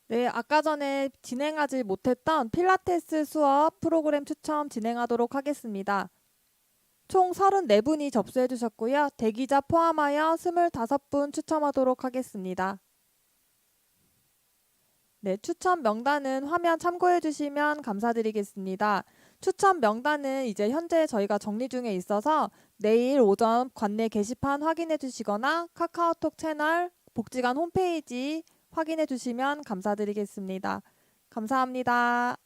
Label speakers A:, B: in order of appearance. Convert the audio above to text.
A: 네, 아까 전에 진행하지 못했던 필라테스 수업 프로그램 추첨 진행하도록 하겠습니다. 총 34분이 접수해 주셨고요. 대기자 포함하여 25분 추첨하도록 하겠습니다. 네, 추첨 명단은 화면 참고해 주시면 감사드리겠습니다. 추첨 명단은 이제 현재 저희가 정리 중에 있어서 내일 오전 관내 게시판 확인해 주시거나 카카오톡 채널 복지관 홈페이지 확인해 주시면 감사드리겠습니다. 감사합니다.